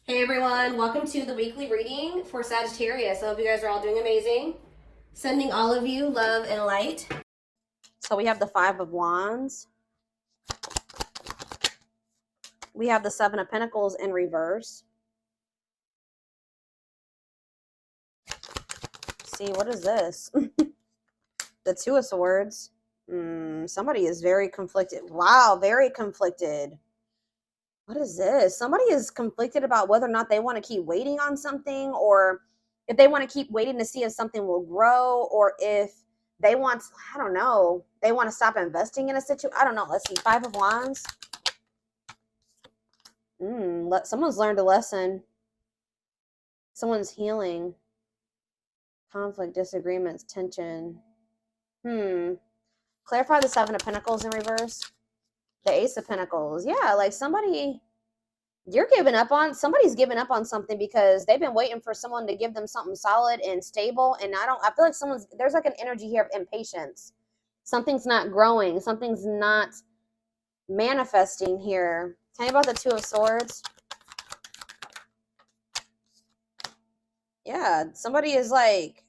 Hey everyone, welcome to the weekly reading for Sagittarius. I hope you guys are all doing amazing. Sending all of you love and light. So we have the Five of Wands. We have the Seven of Pentacles in reverse. See, what is this? The Two of Swords. Somebody is very conflicted. Wow, very conflicted. What is this? Somebody is conflicted about whether or not they want to keep waiting on something, or if they want to keep waiting to see if something will grow, or if they want, I don't know, they want to stop investing in a situation. I don't know. Let's see. Five of Wands. Someone's learned a lesson. Someone's healing. Conflict, disagreements, tension. Clarify the Seven of Pentacles in reverse. The Ace of Pentacles. Yeah, like somebody's giving up on something because they've been waiting for someone to give them something solid and stable. And I feel like there's like an energy here of impatience. Something's not growing. Something's not manifesting here. Tell me about the Two of Swords. Yeah, somebody is like,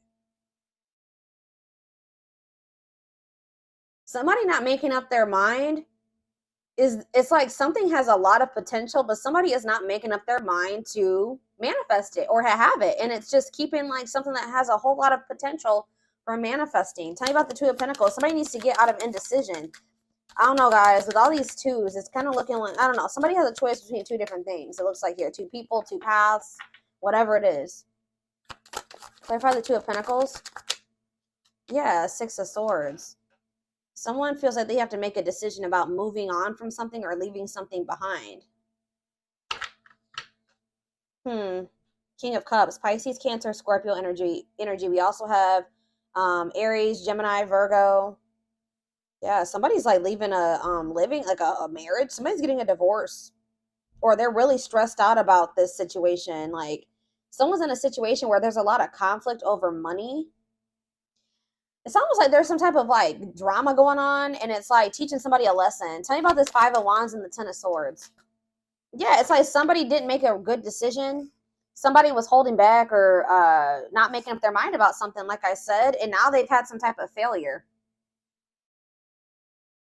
somebody not making up their mind. It's like something has a lot of potential, but somebody is not making up their mind to manifest it or have it. And it's just keeping like something that has a whole lot of potential for manifesting. Tell me about the Two of Pentacles. Somebody needs to get out of indecision. I don't know, guys. With all these twos, it's kind of looking like, I don't know. Somebody has a choice between two different things. It looks like here. Two people, two paths, whatever it is. Clarify the Two of Pentacles. Yeah, Six of Swords. Someone feels like they have to make a decision about moving on from something or leaving something behind. King of Cups, Pisces, Cancer, Scorpio energy. We also have Aries, Gemini, Virgo. Yeah, somebody's like leaving living like a marriage. Somebody's getting a divorce, or they're really stressed out about this situation. Like someone's in a situation where there's a lot of conflict over money. It's almost like there's some type of like drama going on, and it's like teaching somebody a lesson. Tell me about this Five of Wands and the Ten of Swords. Yeah, it's like somebody didn't make a good decision. Somebody was holding back or not making up their mind about something, like I said, and now they've had some type of failure.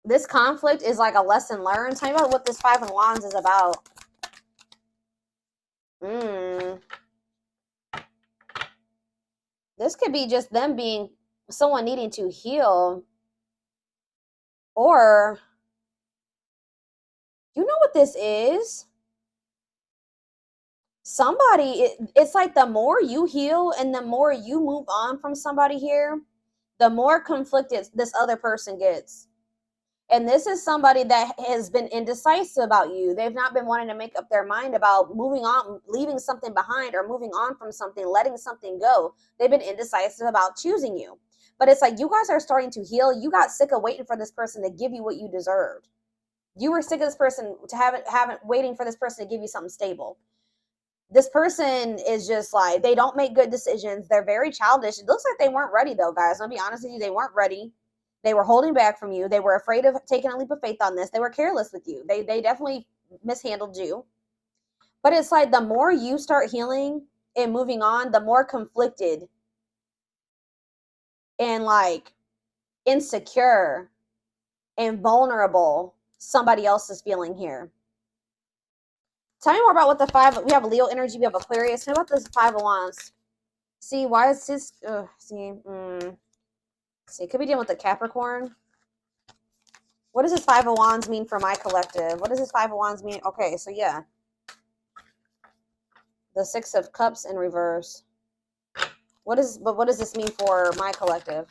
This conflict is like a lesson learned. Tell me about what this Five of Wands is about. This could be just them being someone needing to heal, or you know what this is? It's like the more you heal and the more you move on from somebody here, the more conflicted this other person gets. And this is somebody that has been indecisive about you. They've not been wanting to make up their mind about moving on, leaving something behind, or moving on from something, letting something go. They've been indecisive about choosing you. But it's like you guys are starting to heal. You got sick of waiting for this person to give you what you deserved. You were sick of this person waiting for this person to give you something stable. This person is just like, they don't make good decisions. They're very childish. It looks like they weren't ready though, guys. I'll be honest with you. They weren't ready. They were holding back from you. They were afraid of taking a leap of faith on this. They were careless with you. They definitely mishandled you. But it's like the more you start healing and moving on, the more conflicted and like insecure and vulnerable somebody else is feeling here. Tell me more about what we have Leo energy, we have Aquarius. Tell me about this Five of Wands. See, why is this, see, could be dealing with the Capricorn. What does this Five of Wands mean for my collective? What does this Five of Wands mean? Okay, so yeah. The Six of Cups in reverse. What does this mean for my collective?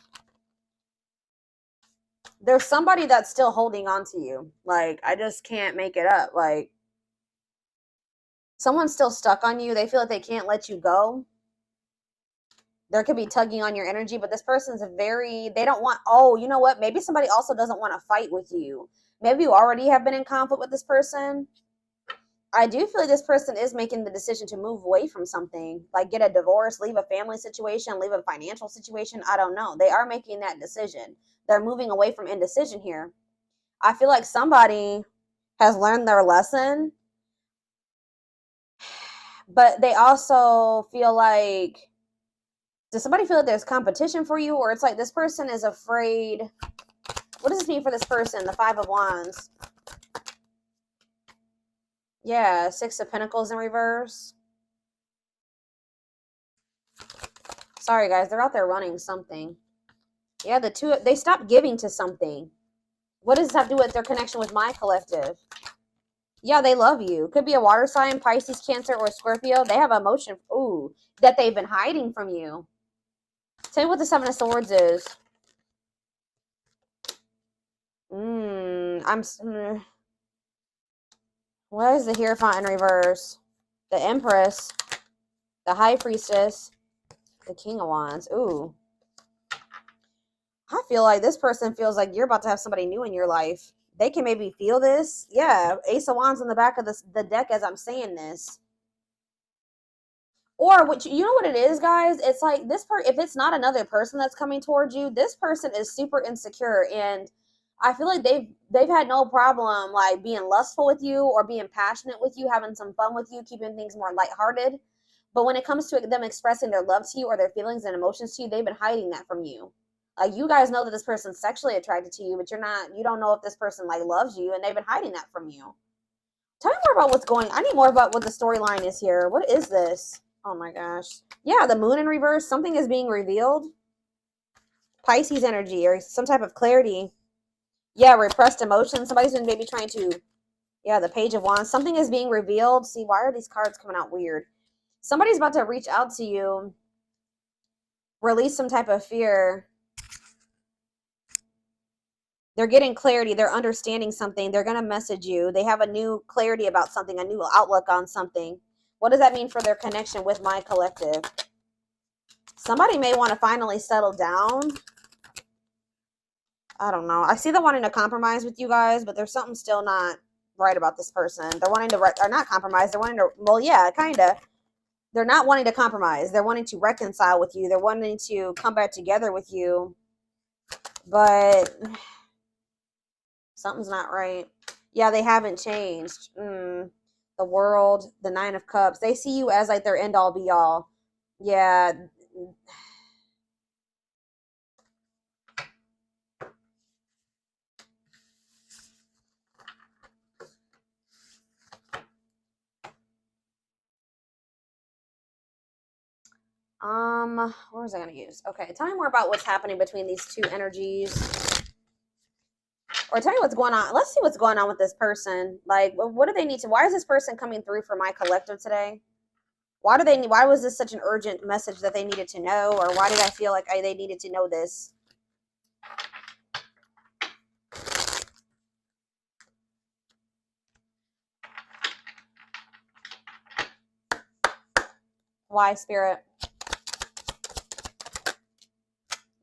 There's somebody that's still holding on to you. Like, I just can't make it up. Like, someone's still stuck on you. They feel like they can't let you go. There could be tugging on your energy, but this person's they don't want, oh, you know what? Maybe somebody also doesn't want to fight with you. Maybe you already have been in conflict with this person. I do feel like this person is making the decision to move away from something, like get a divorce, leave a family situation, leave a financial situation. I don't know. They are making that decision. They're moving away from indecision here. I feel like somebody has learned their lesson, But they also feel like, does somebody feel like there's competition for you? Or it's like this person is afraid. What does this mean for this person? The Five of Wands. Yeah, Six of Pentacles in reverse. Sorry, guys. They're out there running something. Yeah, the two, they stopped giving to something. What does this have to do with their connection with my collective? Yeah, they love you. Could be a water sign, Pisces, Cancer, or Scorpio. They have emotion, ooh, that they've been hiding from you. Tell me what the Seven of Swords is. What is the Hierophant in reverse? The Empress, the High Priestess, the King of Wands. Ooh. I feel like this person feels like you're about to have somebody new in your life. They can maybe feel this. Yeah, Ace of Wands on the back of the deck as I'm saying this. Or what you know what it is, guys? It's like this part. If it's not another person that's coming towards you, this person is super insecure, and I feel like they've had no problem like being lustful with you or being passionate with you, having some fun with you, keeping things more lighthearted. But when it comes to them expressing their love to you or their feelings and emotions to you, they've been hiding that from you. Like you guys know that this person's sexually attracted to you, but you don't know if this person like loves you, and they've been hiding that from you. Tell me more about what's going. I need more about what the storyline is here. What is this? Oh my gosh. Yeah, the Moon in reverse. Something is being revealed. Pisces energy or some type of clarity. Yeah, repressed emotions. Somebody's been maybe trying to. Yeah, the Page of Wands. Something is being revealed. See, why are these cards coming out weird? Somebody's about to reach out to you. Release some type of fear. They're getting clarity. They're understanding something. They're going to message you. They have a new clarity about something, a new outlook on something. What does that mean for their connection with my collective? Somebody may want to finally settle down. I don't know. I see them wanting to compromise with you guys, but there's something still not right about this person. They're wanting to, or not compromise. They're wanting to, well, yeah, kind of. They're not wanting to compromise. They're wanting to reconcile with you. They're wanting to come back together with you. But something's not right. Yeah, they haven't changed. The World, the Nine of Cups. They see you as like their end all be all. Yeah. What was I going to use? Okay, tell me more about what's happening between these two energies. Or tell me what's going on. Let's see what's going on with this person. Like, what do they need to, why is this person coming through for my collective today? Why was this such an urgent message that they needed to know? Or why did I feel like they needed to know this? Why, Spirit?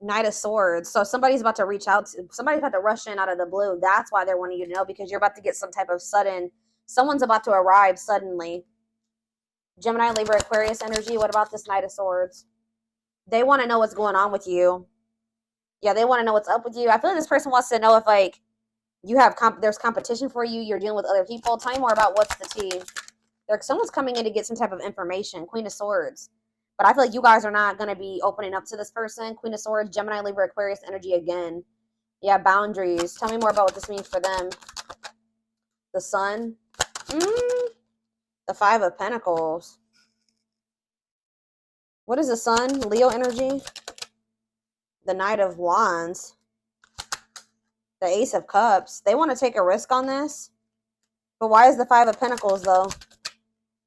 Knight of Swords. So somebody's about to reach out to, somebody's about to rush in out of the blue. That's why they're wanting you to know, because you're about to get some type of sudden, someone's about to arrive suddenly. Gemini, Libra, Aquarius energy. What about this Knight of Swords? They want to know what's going on with you. Yeah, they want to know what's up with you. I feel like this person wants to know if like you have there's competition for you. You're dealing with other people. Tell me more about what's the tea. Someone's coming in to get some type of information. Queen of Swords. But I feel like you guys are not going to be opening up to this person. Queen of Swords, Gemini, Libra, Aquarius energy again. Yeah, boundaries. Tell me more about what this means for them. The Sun. The Five of Pentacles. What is the Sun? Leo energy. The Knight of Wands. The Ace of Cups. They want to take a risk on this. But why is the Five of Pentacles, though?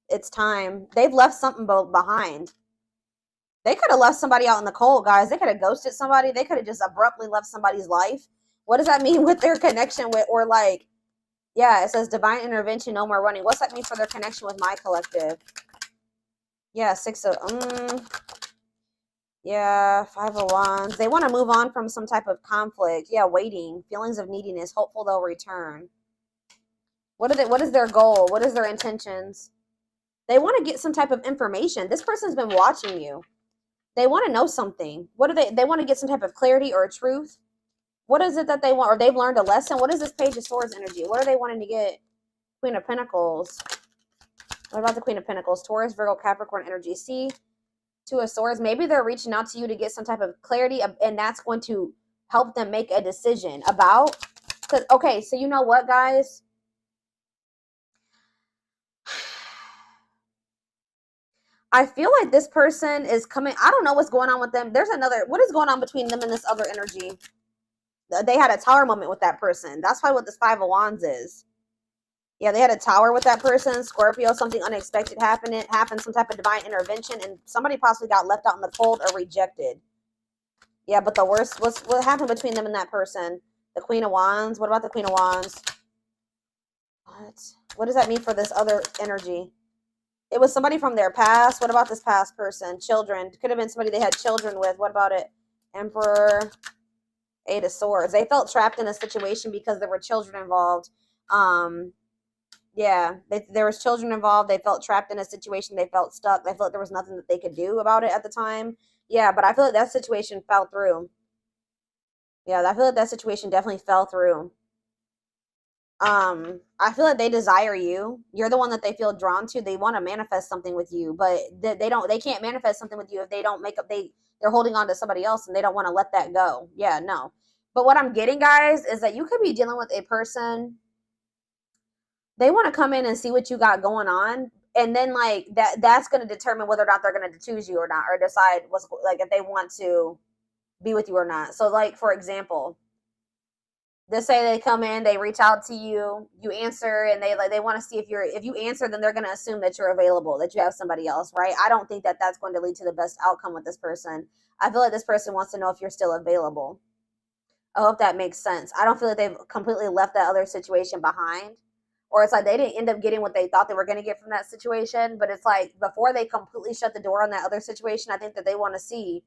It's time. They've left something behind. They could have left somebody out in the cold, guys. They could have ghosted somebody. They could have just abruptly left somebody's life. What does that mean with their connection with, or like, yeah, it says divine intervention, no more running. What's that mean for their connection with my collective? Yeah, yeah, Five of Wands. They want to move on from some type of conflict. Yeah, waiting. Feelings of neediness. Hopeful they'll return. What is their goal? What is their intentions? They want to get some type of information. This person's been watching you. They want to know something. What do they want to get some type of clarity or a truth? What is it that they want? Or they've learned a lesson? What is this Page of Swords energy? What are they wanting to get? Queen of Pentacles. What about the Queen of Pentacles? Taurus, Virgo, Capricorn energy. See, Two of Swords. Maybe they're reaching out to you to get some type of clarity, and that's going to help them make a decision about. Because, okay, so you know what, guys? I feel like this person is coming. I don't know what's going on with them. There's another. What is going on between them and this other energy? They had a tower moment with that person. That's probably what this Five of Wands is. Yeah, they had a tower with that person. Scorpio, something unexpected happened, some type of divine intervention, and somebody possibly got left out in the cold or rejected. Yeah, but the worst, what happened between them and that person? The Queen of Wands. What about the Queen of Wands? What does that mean for this other energy? It was somebody from their past. What about this past person? Children. Could have been somebody they had children with. What about it? Emperor. Eight of Swords. They felt trapped in a situation because there were children involved. Yeah, there was children involved. They felt trapped in a situation. They felt stuck. They felt there was nothing that they could do about it at the time. Yeah, but I feel like that situation fell through. Yeah, I feel like that situation definitely fell through. I feel like they desire you. You're the one that they feel drawn to. They want to manifest something with you, but they can't manifest something with you if they don't make up. They're holding on to somebody else and they don't want to let that go. Yeah, no. But what I'm getting, guys, is that you could be dealing with a person. They want to come in and see what you got going on, and then like that's going to determine whether or not they're going to choose you or not, or decide what's like if they want to be with you or not. So like, for example, they say they come in, they reach out to you, you answer, and they want to see if you answer, then they're going to assume that you're available, that you have somebody else, right? I don't think that that's going to lead to the best outcome with this person. I feel like this person wants to know if you're still available. I hope that makes sense. I don't feel like they've completely left that other situation behind, or it's like they didn't end up getting what they thought they were going to get from that situation. But it's like before they completely shut the door on that other situation, I think that they want to see.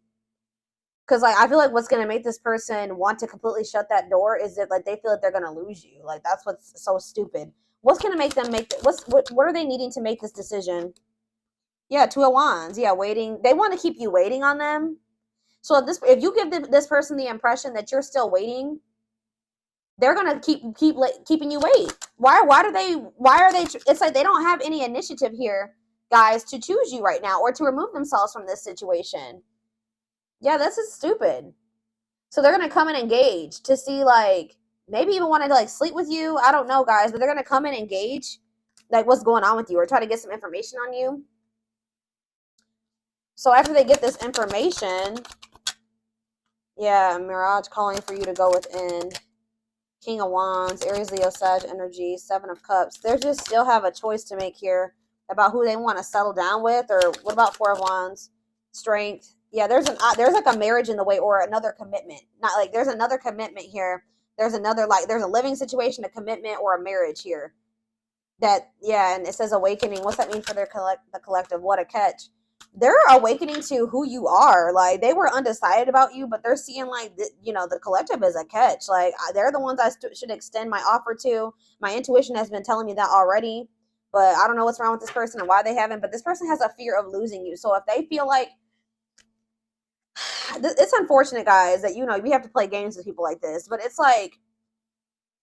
Because like I feel like what's going to make this person want to completely shut that door is that like they feel like they're going to lose you. Like that's what's so stupid. What's going to make them what are they needing to make this decision? Yeah, Two of Wands. Yeah, waiting. They want to keep you waiting on them. So if you give this person the impression that you're still waiting, they're gonna keeping you wait. Why are they? It's like they don't have any initiative here, guys, to choose you right now or to remove themselves from this situation. Yeah, this is stupid. So they're gonna come and engage to see, like, maybe even want to like sleep with you. I don't know, guys, but they're gonna come and engage, like what's going on with you, or try to get some information on you. So after they get this information, yeah, Mirage calling for you to go within. King of Wands, Aries, Leo, Sag energy, Seven of Cups. They just still have a choice to make here about who they want to settle down with. Or what about Four of Wands? Strength. Yeah, there's like a marriage in the way, or another commitment. Not like there's another commitment here. There's another, like, there's a living situation, a commitment, or a marriage here. That, yeah, and it says awakening. What's that mean for the collective? What a catch. They're awakening to who you are. Like, they were undecided about you, but they're seeing like the collective is a catch. Like, they're the ones I should extend my offer to. My intuition has been telling me that already, but I don't know what's wrong with this person and why they haven't. But this person has a fear of losing you. So if they feel like, it's unfortunate, guys, that we have to play games with people like this, but it's like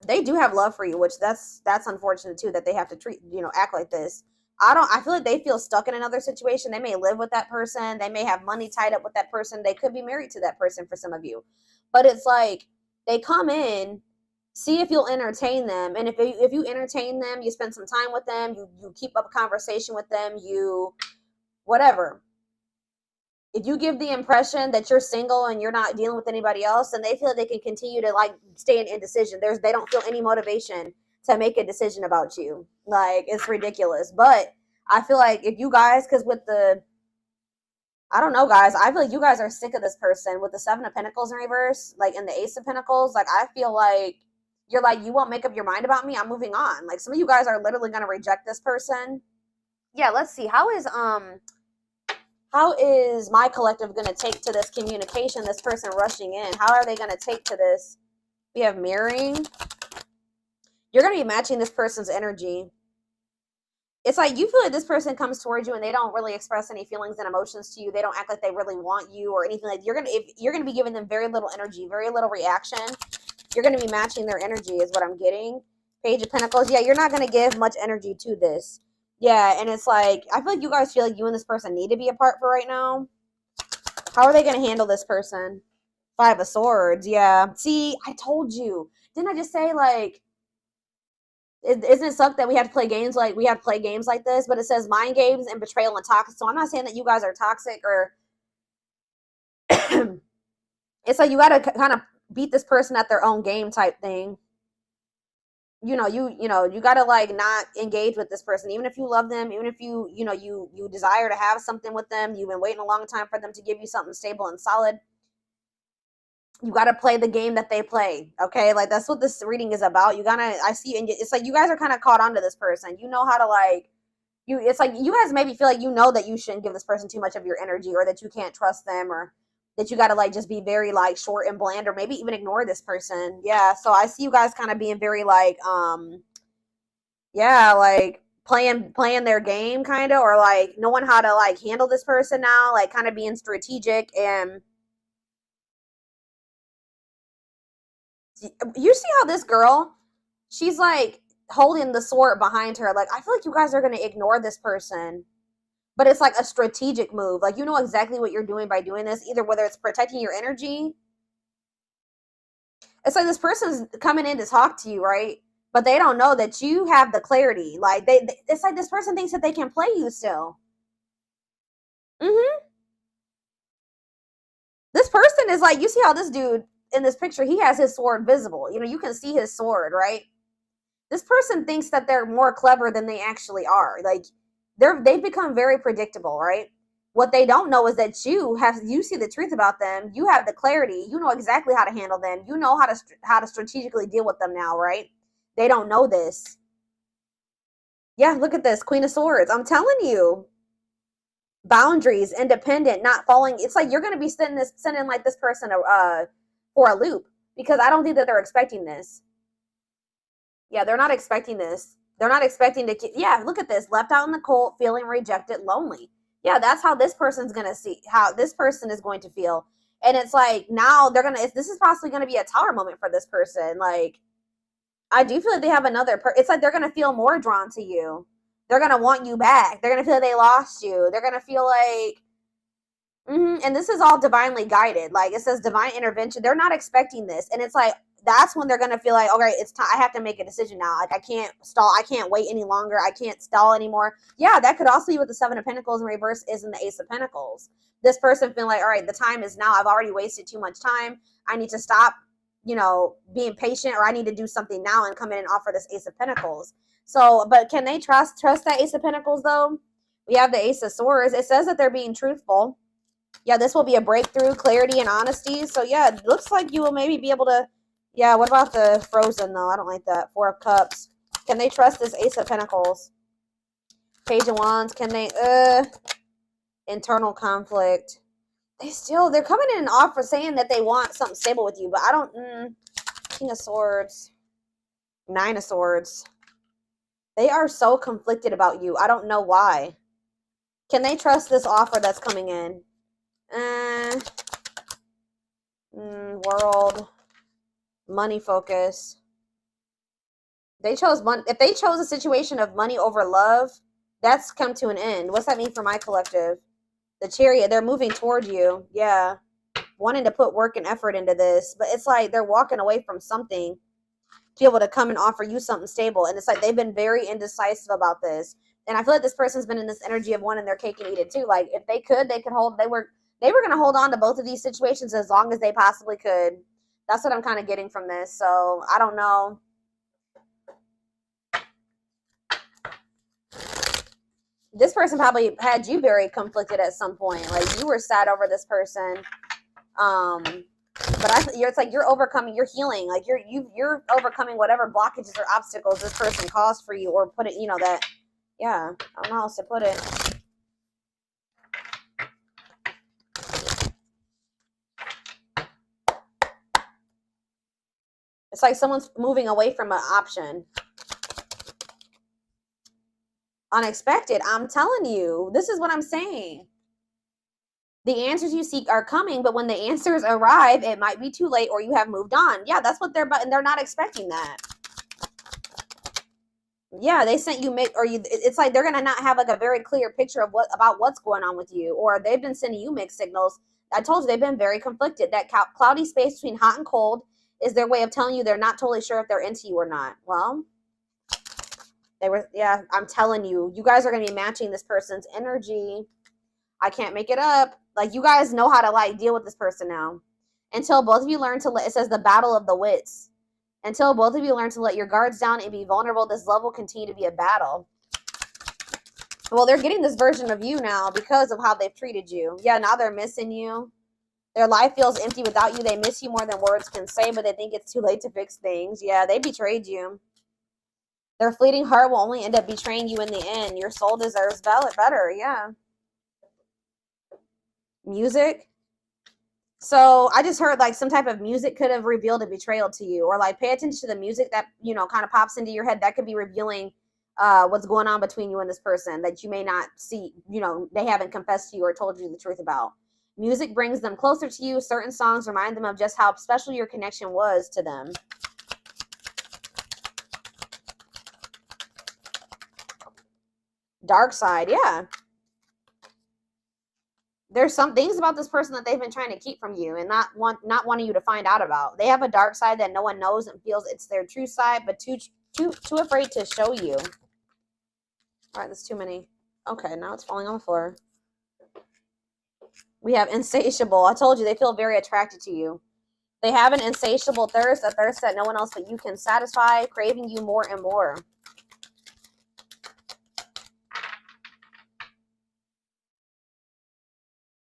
they do have love for you, which that's unfortunate too, that they have to act like this. I feel like they feel stuck in another situation. They may live with that person. They may have money tied up with that person. They could be married to that person for some of you. But it's like they come in, see if you'll entertain them. And if you entertain them, you spend some time with them, you keep up a conversation with them, you whatever. If you give the impression that you're single and you're not dealing with anybody else, then they feel like they can continue to like stay in indecision. They don't feel any motivation to make a decision about you. Like, it's ridiculous. But I feel like if you guys, because with I don't know, guys, I feel like you guys are sick of this person with the Seven of Pentacles in reverse, like, in the Ace of Pentacles. Like, I feel like you're like, you won't make up your mind about me, I'm moving on. Like, some of you guys are literally going to reject this person. Yeah, let's see. How is my collective going to take to this communication, this person rushing in? How are they going to take to this? We have mirroring. You're going to be matching this person's energy. It's like you feel like this person comes towards you and they don't really express any feelings and emotions to you. They don't act like they really want you or anything. Like, you're going to be giving them very little energy, very little reaction. You're going to be matching their energy is what I'm getting. Page of Pentacles. Yeah, you're not going to give much energy to this. Yeah, and it's like, I feel like you guys feel like you and this person need to be apart for right now. How are they going to handle this person? Five of Swords, yeah. See, I told you. Didn't I just say, like, isn't it suck that we have to play games like this? But it says mind games and betrayal and toxic. So I'm not saying that you guys are toxic or it's like you got to kind of beat this person at their own game type thing. You know, you got to like not engage with this person, even if you love them, even if you desire to have something with them. You've been waiting a long time for them to give you something stable and solid. You got to play the game that they play. Okay. Like that's what this reading is about. I see, and it's like, you guys are kind of caught onto this person. You know how to like, it's like, you guys maybe feel like, you know, that you shouldn't give this person too much of your energy, or that you can't trust them, or that you got to like, just be very like short and bland, or maybe even ignore this person. Yeah. So I see you guys kind of being very like, yeah, like playing their game kind of, or like knowing how to like handle this person now, like kind of being strategic. And you see how this girl, she's like holding the sword behind her. Like, I feel like you guys are going to ignore this person, but it's like a strategic move. Like, you know exactly what you're doing by doing this, either whether it's protecting your energy. It's like this person's coming in to talk to you, right? But they don't know that you have the clarity. Like, it's like this person thinks that they can play you still. This person is like, you see how this dude in this picture, he has his sword visible. You know, you can see his sword, right? This person thinks that they're more clever than they actually are. Like, they've become very predictable, right? What they don't know is that you see the truth about them. You have the clarity. You know exactly how to handle them. You know how to strategically deal with them now, right? They don't know this. Yeah, look at this, Queen of Swords. I'm telling you, boundaries, independent, not falling. It's like you're going to be sending like this person for a loop, because I don't think that they're expecting this. Yeah, they're not expecting this. They're not expecting to. Yeah, look at this. Left out in the cold, feeling rejected, lonely. Yeah, that's how this person's gonna see how this person is going to feel. And it's like now they're gonna. This is possibly gonna be a tower moment for this person. Like, I do feel like they have another. It's like they're gonna feel more drawn to you. They're gonna want you back. They're gonna feel like they lost you. They're gonna feel like. And this is all divinely guided. Like it says, divine intervention. They're not expecting this, and it's like that's when they're gonna feel like, okay, it's time. I have to make a decision now. Like I can't stall. I can't wait any longer. I can't stall anymore. Yeah, that could also be what the Seven of Pentacles in reverse is in the Ace of Pentacles. This person feeling like, all right, the time is now. I've already wasted too much time. I need to stop. Being patient, or I need to do something now and come in and offer this Ace of Pentacles. So, but can they trust that Ace of Pentacles though? We have the Ace of Swords. It says that they're being truthful. Yeah, this will be a breakthrough, clarity, and honesty. So yeah, it looks like you will maybe be able to. Yeah, what about the Frozen though? I don't like that. Four of Cups. Can they trust this Ace of Pentacles? Page of Wands. Can they? Internal conflict. They're coming in and offer saying that they want something stable with you, but I don't. King of Swords. Nine of Swords. They are so conflicted about you. I don't know why. Can they trust this offer that's coming in? World. Money focus. They chose money. If they chose a situation of money over love, that's come to an end. What's that mean for my collective? The Chariot, they're moving toward you. Yeah. Wanting to put work and effort into this. But it's like they're walking away from something to be able to come and offer you something stable. And it's like they've been very indecisive about this. And I feel like this person's been in this energy of wanting their cake and eat it too. Like if they could hold, they were going to hold on to both of these situations as long as they possibly could. That's what I'm kind of getting from this. So I don't know. This person probably had you very conflicted at some point. Like you were sad over this person. But it's like you're overcoming, you're healing. Like you're overcoming whatever blockages or obstacles this person caused for you, or put it, that, yeah, I don't know how else to put it. It's like someone's moving away from an option. Unexpected. I'm telling you, this is what I'm saying. The answers you seek are coming, but when the answers arrive, it might be too late, or you have moved on. Yeah, that's what they're not expecting that. Yeah, they sent you or you. It's like they're gonna not have like a very clear picture of about what's going on with you, or they've been sending you mixed signals. I told you they've been very conflicted. That cloudy space between hot and cold is their way of telling you they're not totally sure if they're into you or not. Well, they were. Yeah, I'm telling you, you guys are gonna be matching this person's energy. I can't make it up. Like, you guys know how to like deal with this person now. Until both of you learn to let. It says the battle of the wits. Until both of you learn to let your guards down and be vulnerable, this love will continue to be a battle. Well, they're getting this version of you now because of how they've treated you. Yeah, now they're missing you. Their life feels empty without you. They miss you more than words can say, but they think it's too late to fix things. Yeah, they betrayed you. Their fleeting heart will only end up betraying you in the end. Your soul deserves better. Yeah. Music. So I just heard like some type of music could have revealed a betrayal to you, or like pay attention to the music that, you know, kind of pops into your head that could be revealing what's going on between you and this person that you may not see, you know, they haven't confessed to you or told you the truth about. Music brings them closer to you. Certain songs remind them of just how special your connection was to them. Dark side, yeah. There's some things about this person that they've been trying to keep from you and not wanting you to find out about. They have a dark side that no one knows and feels it's their true side, but too afraid to show you. All right, that's too many. Okay, now it's falling on the floor. We have insatiable. I told you they feel very attracted to you. They have an insatiable thirst, a thirst that no one else but you can satisfy, craving you more and more.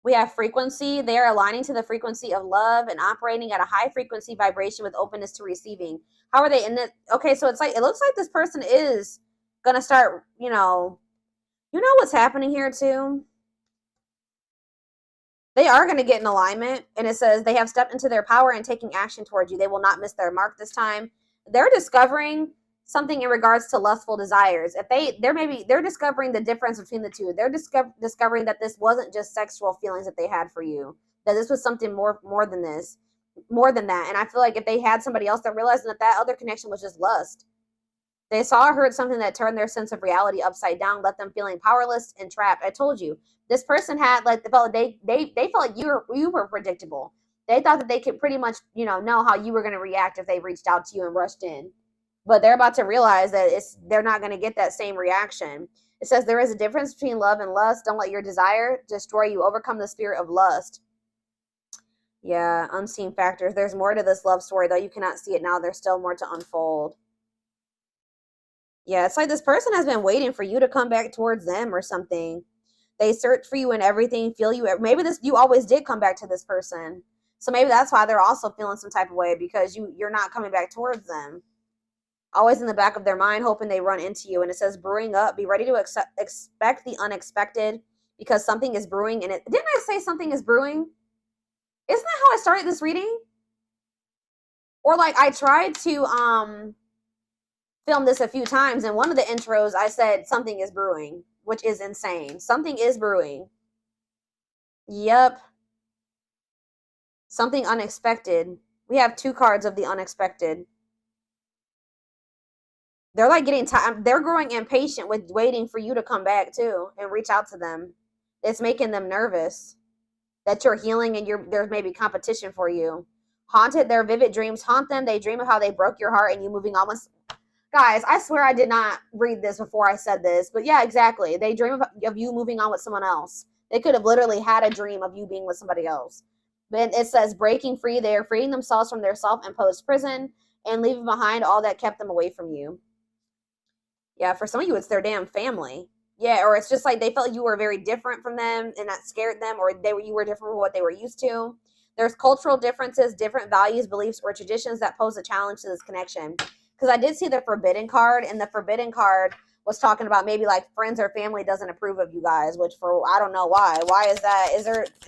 We have frequency. They are aligning to the frequency of love and operating at a high frequency vibration with openness to receiving. How are they in it? Okay, so it's like, it looks like this person is going to start, you know what's happening here too? They are going to get in alignment, and it says they have stepped into their power and taking action towards you. They will not miss their mark this time. They're discovering something in regards to lustful desires. If they're discovering the difference between the two. They're discovering that this wasn't just sexual feelings that they had for you, that this was something more than this, more than that. And I feel like if they had somebody else, that realizing that other connection was just lust. They saw or heard something that turned their sense of reality upside down, left them feeling powerless and trapped. I told you, this person had like they felt like you were predictable. They thought that they could pretty much, know how you were going to react if they reached out to you and rushed in. But they're about to realize that they're not going to get that same reaction. It says there is a difference between love and lust. Don't let your desire destroy you. Overcome the spirit of lust. Yeah, unseen factors. There's more to this love story, though you cannot see it now. There's still more to unfold. Yeah, it's like this person has been waiting for you to come back towards them or something. They search for you and everything, feel you. Maybe you always did come back to this person. So maybe that's why they're also feeling some type of way, because you're not coming back towards them. Always in the back of their mind, hoping they run into you. And it says brewing up. Be ready to expect the unexpected, because something is brewing. And didn't I say something is brewing? Isn't that how I started this reading? Or like I tried to filmed this a few times, and one of the intros I said something is brewing, which is insane. Something is brewing. Yep. Something unexpected. We have 2 cards of the unexpected. They're like getting time. They're growing impatient with waiting for you to come back too and reach out to them. It's making them nervous that you're healing and there's maybe competition for you. Haunted, their vivid dreams haunt them. They dream of how they broke your heart and you moving on with. Guys, I swear I did not read this before I said this, but yeah, exactly. They dream of you moving on with someone else. They could have literally had a dream of you being with somebody else. But it says breaking free. They are freeing themselves from their self-imposed prison and leaving behind all that kept them away from you. Yeah, for some of you, it's their damn family. Yeah, or it's just like they felt you were very different from them and that scared them, or you were different from what they were used to. There's cultural differences, different values, beliefs, or traditions that pose a challenge to this connection. Because I did see the forbidden card, and the forbidden card was talking about maybe like friends or family doesn't approve of you guys, which I don't know why. Why is that? Is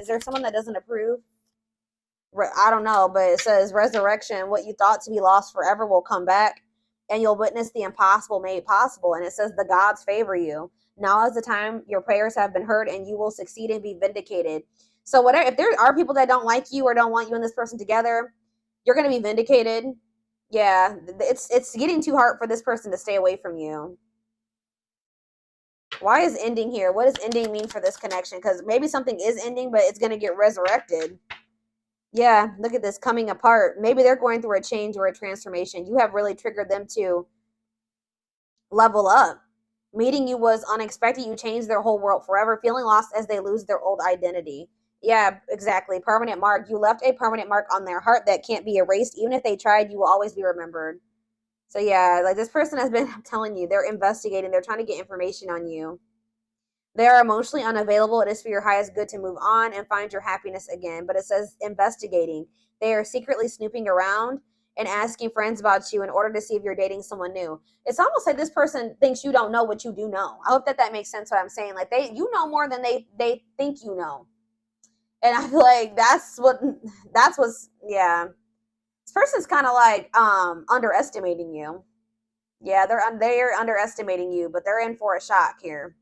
there someone that doesn't approve? I don't know, but it says resurrection. What you thought to be lost forever will come back, and you'll witness the impossible made possible. And it says the gods favor you. Now is the time your prayers have been heard, and you will succeed and be vindicated. So whatever, if there are people that don't like you or don't want you and this person together, you're going to be vindicated. Yeah, it's getting too hard for this person to stay away from you. Why is ending here? What does ending mean for this connection? Because maybe something is ending, but it's going to get resurrected. Yeah, look at this, coming apart. Maybe they're going through a change or a transformation. You have really triggered them to level up. Meeting you was unexpected. You changed their whole world forever, feeling lost as they lose their old identity. Yeah, exactly. Permanent mark. You left a permanent mark on their heart that can't be erased. Even if they tried, you will always be remembered. So yeah, like this person has been telling you, they're investigating, they're trying to get information on you. They are emotionally unavailable. It is for your highest good to move on and find your happiness again. But it says investigating. They are secretly snooping around and asking friends about you in order to see if you're dating someone new. It's almost like this person thinks you don't know what you do know. I hope that that makes sense what I'm saying. Like you know more than they think you know. And I feel like that's what's yeah. This person's kind of like underestimating you. Yeah, they're underestimating you, but they're in for a shock here.